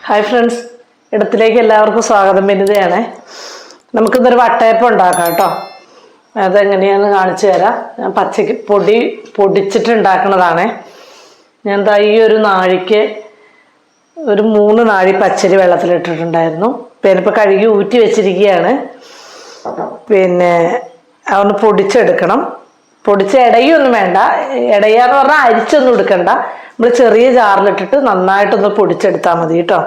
Hi friends, ഇടത്തിലേക്ക് എല്ലാവർക്കും സ്വാഗതം. ബിനിതയാണേ. നമുക്കിന്നൊരു വട്ടയപ്പം ഉണ്ടാക്കാം കേട്ടോ. അതെങ്ങനെയാണെന്ന് കാണിച്ചു തരാം. ഞാൻ പച്ചക്ക് പൊടിച്ചിട്ട് ഉണ്ടാക്കുന്നതാണേ. ഞാൻ ഈ ഒരു നാഴിക്ക് ഒരു 3 നാഴി പച്ചരി വെള്ളത്തിലിട്ടിട്ടുണ്ടായിരുന്നു. പിന്നെ ഇപ്പോൾ കഴുകി ഊറ്റി വെച്ചിരിക്കുകയാണ്. പിന്നെ അതൊന്ന് പൊടിച്ചെടുക്കണം. പൊടിച്ച് ഇടയൊന്നും വേണ്ട. ഇടയാന്ന് പറഞ്ഞാൽ അരിച്ചൊന്നും എടുക്കണ്ട. നമ്മൾ ചെറിയ ജാറിലിട്ടിട്ട് നന്നായിട്ടൊന്ന് പൊടിച്ചെടുത്താൽ മതി കേട്ടോ.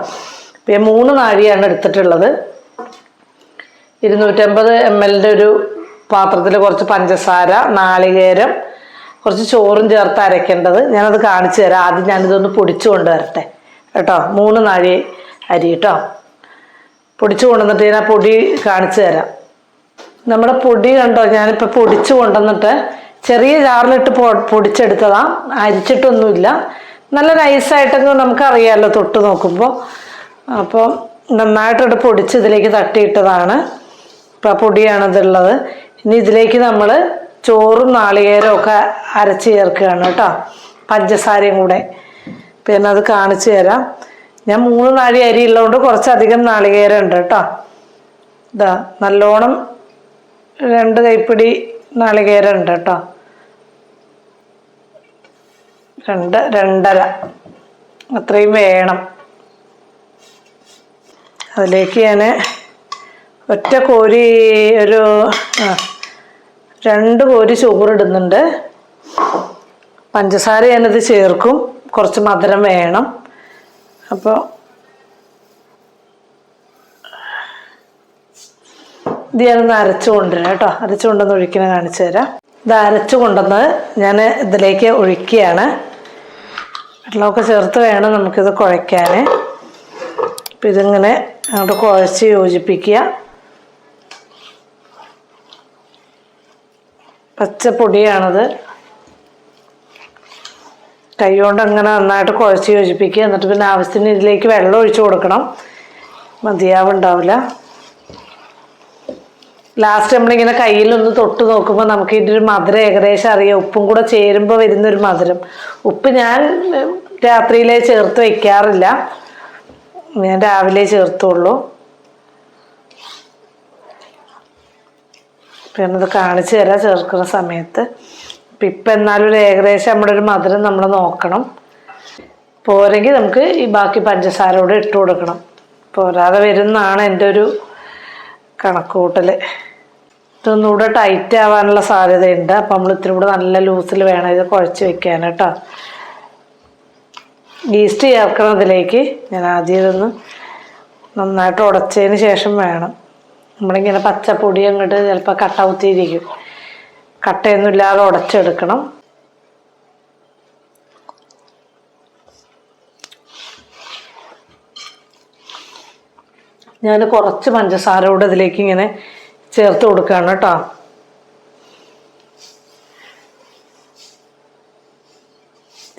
പിന്നെ 3 നാഴിയാണ് എടുത്തിട്ടുള്ളത്. 250 ml ഒരു പാത്രത്തിൽ കുറച്ച് പഞ്ചസാര, നാളികേരം, കുറച്ച് ചോറും ചേർത്ത് അരയ്ക്കേണ്ടത്. ഞാനത് കാണിച്ചു തരാം. ആദ്യം ഞാനിതൊന്ന് പൊടിച്ചു കൊണ്ടുവരട്ടെ കേട്ടോ. 3 നാഴി അരി കേട്ടോ. പൊടിച്ചു കൊണ്ടുവന്നിട്ട് ഞാൻ പൊടി കാണിച്ചു തരാം. നമ്മുടെ പൊടി കണ്ടോ, ഞാനിപ്പോൾ പൊടിച്ചു കൊണ്ടുവന്നിട്ട് ചെറിയ ജാറിലിട്ട് പൊടിച്ചെടുത്തതാണ്. അരിച്ചിട്ടൊന്നുമില്ല. നല്ല നൈസായിട്ടൊക്കെ നമുക്കറിയാമല്ലോ തൊട്ട് നോക്കുമ്പോൾ. അപ്പോൾ നന്നായിട്ടിട്ട് പൊടിച്ച് ഇതിലേക്ക് തട്ടിയിട്ടതാണ്. ഇപ്പോൾ പൊടിയാണിതുള്ളത്. ഇനി ഇതിലേക്ക് നമ്മൾ ചോറും നാളികേരവും ഒക്കെ അരച്ച് ചേർക്കുകയാണ് കേട്ടോ, പഞ്ചസാരയും കൂടെ. പിന്നെ അത് കാണിച്ചു തരാം. ഞാൻ 3 നാഴി അരി ഉള്ളതുകൊണ്ട് കുറച്ചധികം നാളികേരം ഉണ്ട് കേട്ടോ. ഇതാ നല്ലോണം 2 കൈപ്പിടി നാളികേരം ഉണ്ട് കേട്ടോ. 2-2.5 അത്രയും വേണം. അതിലേക്ക് ഞാൻ ഒറ്റ കോരി ഒരു 2 കോരി ചോറിടുന്നുണ്ട്. പഞ്ചസാര ഞാനിത് ചേർക്കും, കുറച്ച് മധുരം വേണം. അപ്പോൾ ഇത് ഞാനൊന്ന് അരച്ചു കൊണ്ടുവരാം കേട്ടോ. അരച്ചു കൊണ്ടുവന്ന് ഒഴിക്കണ കാണിച്ചു തരാം. ഇത് അരച്ചു കൊണ്ടുവന്ന് ഞാൻ ഇതിലേക്ക് ഒഴിക്കുകയാണ്. വെള്ളമൊക്കെ ചേർത്ത് വേണം നമുക്കിത് കുഴയ്ക്കാൻ. അപ്പം ഇതിങ്ങനെ അങ്ങോട്ട് കുഴച്ച് യോജിപ്പിക്കുക. പച്ചപ്പൊടിയാണത്. കൈ കൊണ്ട് അങ്ങനെ നന്നായിട്ട് കുഴച്ച് യോജിപ്പിക്കുക. എന്നിട്ട് പിന്നെ ആവശ്യത്തിന് ഇതിലേക്ക് വെള്ളം ഒഴിച്ചു കൊടുക്കണം. മതിയാവുണ്ടാവില്ല. ലാസ്റ്റ് നമ്മളിങ്ങനെ കയ്യിലൊന്ന് തൊട്ട് നോക്കുമ്പോൾ നമുക്ക് ഇതിൻ്റെ ഒരു മധുരം ഏകദേശം അറിയാം. ഉപ്പും കൂടെ ചേരുമ്പോൾ വരുന്നൊരു മധുരം. ഉപ്പ് ഞാൻ രാത്രിയിലേ ചേർത്ത് വയ്ക്കാറില്ല, ഞാൻ രാവിലെ ചേർത്തുള്ളൂ. പിന്നെ ഇത് കാണിച്ചു തരാം ചേർക്കുന്ന സമയത്ത്. ഇപ്പം എന്നാലും ഒരു ഏകദേശം നമ്മുടെ ഒരു മധുരം നമ്മൾ നോക്കണം. പോരെങ്കിൽ നമുക്ക് ഈ ബാക്കി പഞ്ചസാര കൂടെ ഇട്ട് കൊടുക്കണം. പോരാതെ വരുന്നതാണ് എൻ്റെ ഒരു കണക്കൂട്ടൽ. ഇതൊന്നുകൂടെ ടൈറ്റ് ആവാനുള്ള സാധ്യതയുണ്ട്. അപ്പം നമ്മൾ ഇത്തിരി കൂടെ നല്ല ലൂസിൽ വേണം ഇത് കുഴച്ച് വെക്കാൻ കേട്ടോ. ഈസ്റ്റ് ചേർക്കണം ഇതിലേക്ക്. ഞാൻ ആദ്യം ഇതൊന്ന് നന്നായിട്ട് ഉടച്ചതിന് ശേഷം വേണം. നമ്മളിങ്ങനെ പച്ചപ്പൊടി അങ്ങോട്ട് ചിലപ്പോൾ കട്ട കുത്തിയിരിക്കും. കട്ടയൊന്നും ഇല്ലാതെ ഉടച്ചെടുക്കണം. ഞാൻ കുറച്ച് പഞ്ചസാര കൂടെ ഇതിലേക്ക് ഇങ്ങനെ ചേർത്ത് കൊടുക്കുകയാണ് കേട്ടോ.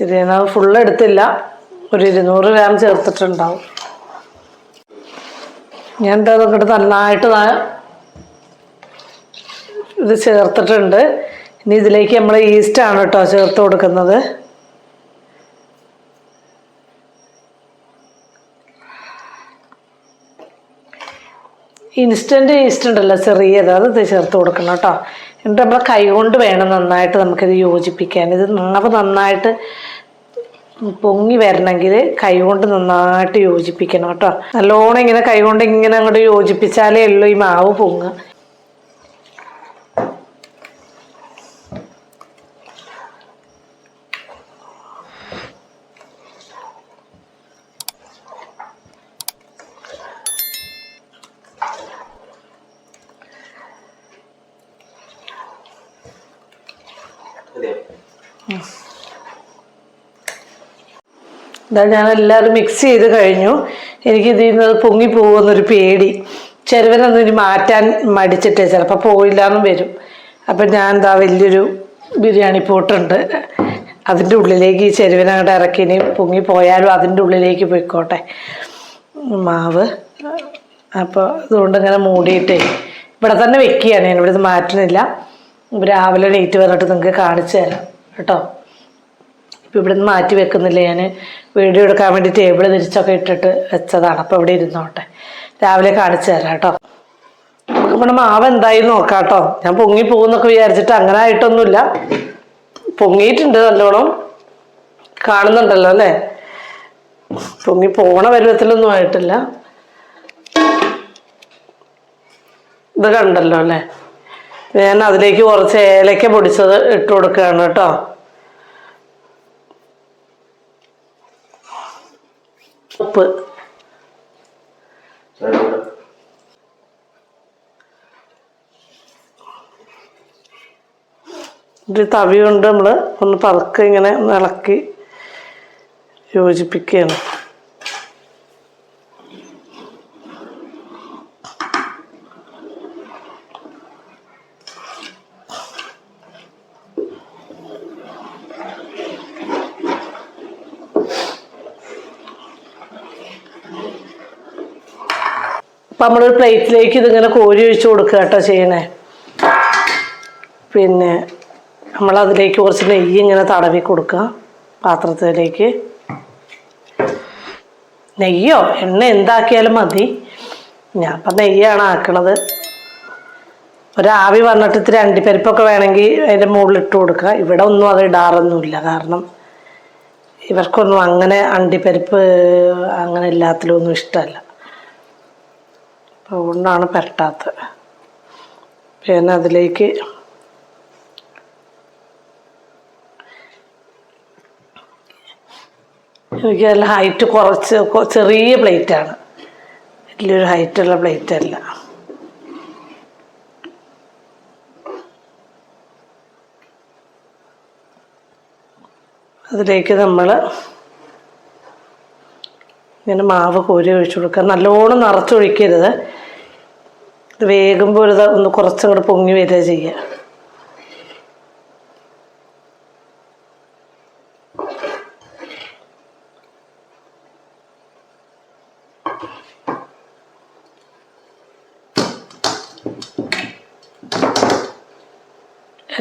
ഇതിനകത്ത് ഫുള്ള് എടുത്തില്ല, ഒരു 200 ഗ്രാം ചേർത്തിട്ടുണ്ടാവും. ഞാൻ ഇതൊക്കെ നന്നായിട്ട് ഇത് ചേർത്തിട്ടുണ്ട്. ഇനി ഇതിലേക്ക് നമ്മൾ ഈസ്റ്റാണ് കേട്ടോ ചേർത്ത് കൊടുക്കുന്നത്. ഇൻസ്റ്റൻറ്റ് ഈസ്റ്റ് ഉണ്ടല്ലോ ചെറിയത്, അത് ചേർത്ത് കൊടുക്കണം കേട്ടോ. എന്നിട്ട് നമ്മൾ കൈ കൊണ്ട് വേണം നന്നായിട്ട് നമുക്കിത് യോജിപ്പിക്കാൻ. ഇത് നന്നായിട്ട് പൊങ്ങി വരണമെങ്കിൽ കൈ കൊണ്ട് നന്നായിട്ട് യോജിപ്പിക്കണം കേട്ടോ. നല്ലോണം ഇങ്ങനെ കൈ കൊണ്ട് ഇങ്ങനെ അങ്ങോട്ട് യോജിപ്പിച്ചാലേ ഉള്ളൂ ഈ മാവ് പൊങ്ങുക. ഇതാ ഞാൻ എല്ലാവരും മിക്സ് ചെയ്ത് കഴിഞ്ഞു. എനിക്കിതിൽ നിന്ന് പൊങ്ങി പോകുന്നൊരു പേടി. ചെറുവനൊന്നും മാറ്റാൻ മടിച്ചിട്ടേ ചിലപ്പോൾ പോയില്ലാന്നും വരും. അപ്പം ഞാൻ എന്താ വലിയൊരു ബിരിയാണി പോട്ടുണ്ട്, അതിൻ്റെ ഉള്ളിലേക്ക് ഈ ചെരുവനങ്ങോട്ട് ഇറക്കി. ഇനി പൊങ്ങി പോയാലും അതിൻ്റെ ഉള്ളിലേക്ക് പോയിക്കോട്ടെ മാവ്. അപ്പോൾ ഇതുകൊണ്ട് ഇങ്ങനെ മൂടിയിട്ടേ ഇവിടെ തന്നെ വെക്കുകയാണ്. ഞാൻ ഇവിടെ ഇത് മാറ്റുന്നില്ല. രാവിലെ ലേറ്റ് വന്നിട്ട് നിങ്ങൾക്ക് കാണിച്ചു തരാം കേട്ടോ. ഇപ്പം ഇവിടെ നിന്ന് മാറ്റി വെക്കുന്നില്ല, ഞാൻ വീഡിയോ എടുക്കാൻ വേണ്ടി ടേബിൾ തിരിച്ചൊക്കെ ഇട്ടിട്ട് വെച്ചതാണ്. അപ്പോൾ ഇവിടെ ഇരുന്നോട്ടെ, രാവിലെ കാണിച്ചു തരാം കേട്ടോ. നമ്മുടെ മാവ് എന്തായി നോക്കാം കേട്ടോ. ഞാൻ പൊങ്ങി പോകുന്നൊക്കെ വിചാരിച്ചിട്ട് അങ്ങനെ ആയിട്ടൊന്നുമില്ല, പൊങ്ങിയിട്ടുണ്ട് നല്ലോണം, കാണുന്നുണ്ടല്ലോ അല്ലേ. പൊങ്ങി പോണ പരുവത്തിലൊന്നും ആയിട്ടില്ല. ഇത് കണ്ടല്ലോ അല്ലേ. ഞാൻ അതിലേക്ക് കുറച്ച് ഏലക്ക പൊടിച്ചത് ഇട്ട് കൊടുക്കുകയാണ് കേട്ടോ. ഉപ്പ്, ഒരു തവി കൊണ്ട് നമ്മൾ ഒന്ന് പതുക്കെ ഇങ്ങനെ ഇളക്കി യോജിപ്പിക്കുകയാണ്. അപ്പം നമ്മളൊരു പ്ലേറ്റിലേക്ക് ഇതിങ്ങനെ കോരി ഒഴിച്ച് കൊടുക്കുക കേട്ടോ ചെയ്യണേ. പിന്നെ നമ്മളതിലേക്ക് കുറച്ച് നെയ്യ് ഇങ്ങനെ തടവി കൊടുക്കുക പാത്രത്തിലേക്ക്. നെയ്യോ എണ്ണ എന്താക്കിയാലും മതി, ഞാൻ ഇപ്പം നെയ്യാണ് ആക്കണത്. ഒരാവി വന്നിട്ട് ഇത്തിരി അണ്ടിപ്പരിപ്പൊക്കെ വേണമെങ്കിൽ അതിൻ്റെ മുകളിൽ ഇട്ട് കൊടുക്കുക. ഇവിടെ ഒന്നും അത് ഇടാറൊന്നുമില്ല, കാരണം ഇവർക്കൊന്നും അങ്ങനെ അണ്ടിപ്പരിപ്പ് അങ്ങനെ എല്ലാത്തിലൊന്നും ഇഷ്ടമല്ല, അതുകൊണ്ടാണ് പുരട്ടാത്തത്. പിന്നെ അതിലേക്ക് എനിക്ക് നല്ല ഹൈറ്റ് കുറച്ച് ചെറിയ പ്ലേറ്റാണ്, വലിയൊരു ഹൈറ്റുള്ള പ്ലേറ്റല്ല. അതിലേക്ക് നമ്മൾ ഇങ്ങനെ മാവ് കോരി ഒഴിച്ചു കൊടുക്കുക. നല്ലോണം നിറച്ചൊഴിക്കരുത്, ഇത് വേകുമ്പോൾ ഒരു ഒന്ന് കുറച്ചങ്ങോട്ട് പൊങ്ങി വരിക ചെയ്യുക.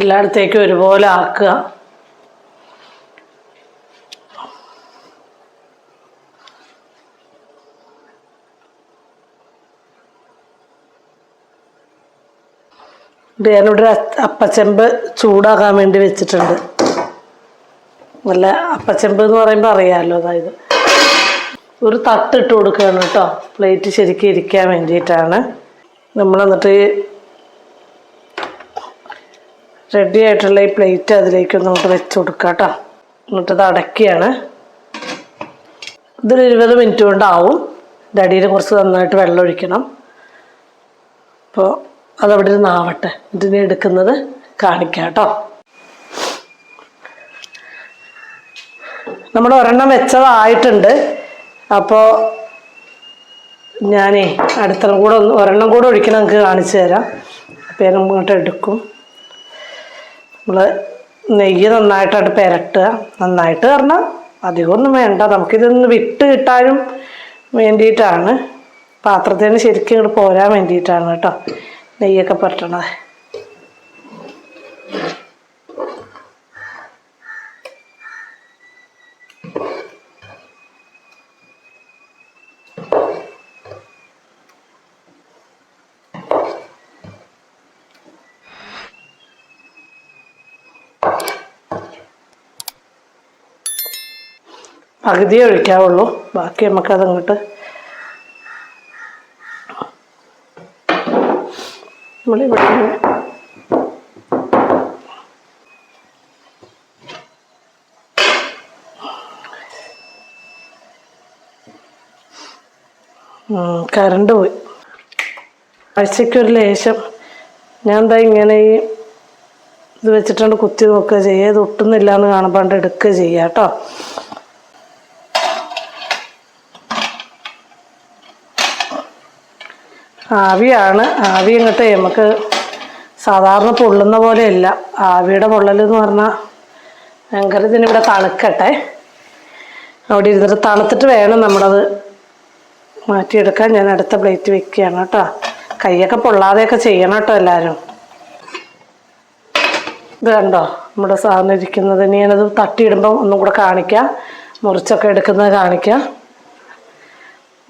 എല്ലായിടത്തേക്കും ഒരുപോലെ ആക്കുക. ഞാനിവിടെ അപ്പച്ചെമ്പ് ചൂടാക്കാൻ വേണ്ടി വെച്ചിട്ടുണ്ട്. നല്ല അപ്പച്ചെമ്പ് എന്ന് പറയുമ്പോൾ അറിയാമല്ലോ, അതായത് ഒരു തട്ടിട്ട് കൊടുക്കുകയാണ് കേട്ടോ, പ്ലേറ്റ് ശരിക്കും ഇരിക്കാൻ വേണ്ടിയിട്ടാണ്. നമ്മൾ എന്നിട്ട് റെഡി ആയിട്ടുള്ള ഈ പ്ലേറ്റ് അതിലേക്കൊന്ന് നമുക്ക് വെച്ച് കൊടുക്കുക കേട്ടോ. എന്നിട്ടത് അടയ്ക്കുകയാണ്. ഇതൊരു 20 മിനിറ്റ് കൊണ്ടാവും. ഇതിൻ്റെ അടിയിൽ കുറച്ച് നന്നായിട്ട് വെള്ളം ഒഴിക്കണം. അപ്പോൾ അതവിടെ നിന്ന് ആവട്ടെ, ഇതിനെ എടുക്കുന്നത് കാണിക്കാം കേട്ടോ. നമ്മൾ ഒരെണ്ണം വെച്ചതായിട്ടുണ്ട്. അപ്പോൾ ഞാനേ ഒരെണ്ണം കൂടെ ഒഴിക്കണം, നമുക്ക് കാണിച്ചു തരാം. അപ്പോൾ ഞാൻ ഇങ്ങോട്ട് എടുക്കും. നമ്മൾ നെയ്യ് നന്നായിട്ടായിട്ട് പുരട്ടുക. നന്നായിട്ട് പറഞ്ഞാൽ അധികമൊന്നും വേണ്ട, നമുക്കിതൊന്ന് വിട്ട് കിട്ടാനും വേണ്ടിയിട്ടാണ്, പാത്രത്തിന് ശരിക്കും ഇങ്ങോട്ട് പോരാൻ വേണ്ടിയിട്ടാണ് കേട്ടോ നെയ്യൊക്കെ പുരട്ടണത്. പകുതിയേ ഒഴിക്കാവുള്ളൂ, ബാക്കി നമുക്കതങ്ങോട്ട് നമ്മളിവിടെ കറണ്ട് പോയി. ആഴ്ചയ്ക്കൊരു ലേശം ഞാൻ എന്താ ഇങ്ങനെ ഈ ഇത് വെച്ചിട്ടുണ്ട് കുത്തി നോക്കുക ചെയ്യുക. ഇത് ഒട്ടുന്നില്ല എന്ന് കാണുമ്പോൾ എടുക്കുക ചെയ്യുക കേട്ടോ. ആവിയാണ്, ആവി ഇങ്ങോട്ട് നമുക്ക് സാധാരണ പൊള്ളുന്ന പോലെയല്ല. ആവിയുടെ പൊള്ളലെന്ന് പറഞ്ഞാൽ ഭയങ്കര. ഇതിനിവിടെ തണുക്കട്ടെ, അവിടെ ഇരുന്നിട്ട് തണുത്തിട്ട് വേണം നമ്മളത് മാറ്റിയെടുക്കാൻ. ഞാൻ അടുത്ത പ്ലേറ്റ് വെക്കുകയാണ് കേട്ടോ. കൈയൊക്കെ പൊള്ളാതെയൊക്കെ ചെയ്യണം കേട്ടോ എല്ലാവരും. ഇത് കണ്ടോ, നമ്മുടെ സാധനം ഇരിക്കുന്നത്. ഇനി ഞാനത് തട്ടിയിടുമ്പം ഒന്നും കൂടെ കാണിക്കാം, മുറിച്ചൊക്കെ എടുക്കുന്നത് കാണിക്കാം.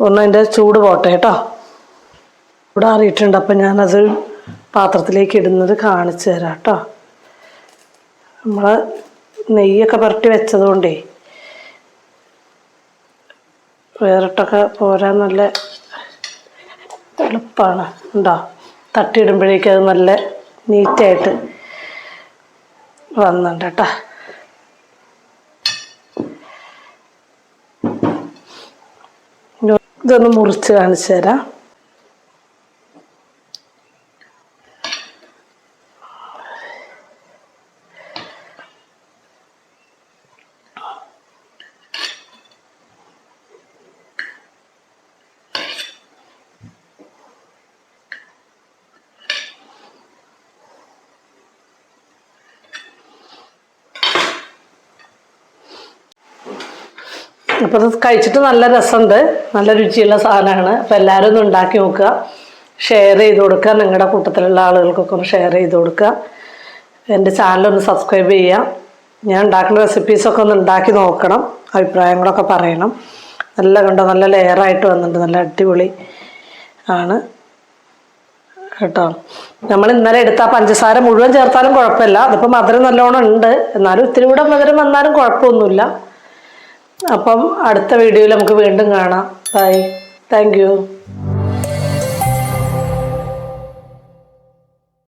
ഒന്നും അതിൻ്റെ ചൂട് പോട്ടെ കേട്ടോ. ഇവിടെ അറിയിട്ടുണ്ട്. അപ്പം ഞാനത് പാത്രത്തിലേക്ക് ഇടുന്നത് കാണിച്ചു തരാം കേട്ടോ. നമ്മൾ നെയ്യൊക്കെ പുരട്ടി വെച്ചതുകൊണ്ടേ വേറിട്ടൊക്കെ പോരാൻ നല്ല എളുപ്പമാണ്. ഉണ്ടോ? തട്ടിയിടുമ്പോഴേക്കും അത് നല്ല നീറ്റായിട്ട് വന്നുണ്ട് കേട്ടോ. ഇതൊന്ന് മുറിച്ച് കാണിച്ചു തരാം. അപ്പോൾ ഇത് കഴിച്ചിട്ട് നല്ല രസമുണ്ട്, നല്ല രുചിയുള്ള സാധനമാണ്. അപ്പോൾ എല്ലാവരും ഒന്ന് ഉണ്ടാക്കി നോക്കുക, ഷെയർ ചെയ്ത് കൊടുക്കുക, നിങ്ങളുടെ കൂട്ടത്തിലുള്ള ആളുകൾക്കൊക്കെ ഒന്ന് ഷെയർ ചെയ്ത് കൊടുക്കുക. എൻ്റെ ചാനലൊന്ന് സബ്സ്ക്രൈബ് ചെയ്യുക. ഞാൻ ഉണ്ടാക്കുന്ന റെസിപ്പീസൊക്കെ ഒന്ന് ഉണ്ടാക്കി നോക്കണം, അഭിപ്രായങ്ങളൊക്കെ പറയണം. നല്ല കണ്ടോ, നല്ല ലെയറായിട്ട് വന്നിട്ടുണ്ട്, നല്ല അടിപൊളി ആണ് കേട്ടോ. നമ്മൾ ഇന്നലെ എടുത്ത പഞ്ചസാര മുഴുവൻ ചേർത്താലും കുഴപ്പമില്ല. അതിപ്പോൾ മധുരം നല്ലോണം ഉണ്ട്, എന്നാലും ഇത്തിരി കൂടെ മധുരം വന്നാലും കുഴപ്പമൊന്നുമില്ല. അപ്പം അടുത്ത വീഡിയോയിൽ നമുക്ക് വീണ്ടും കാണാം. Bye, thank U.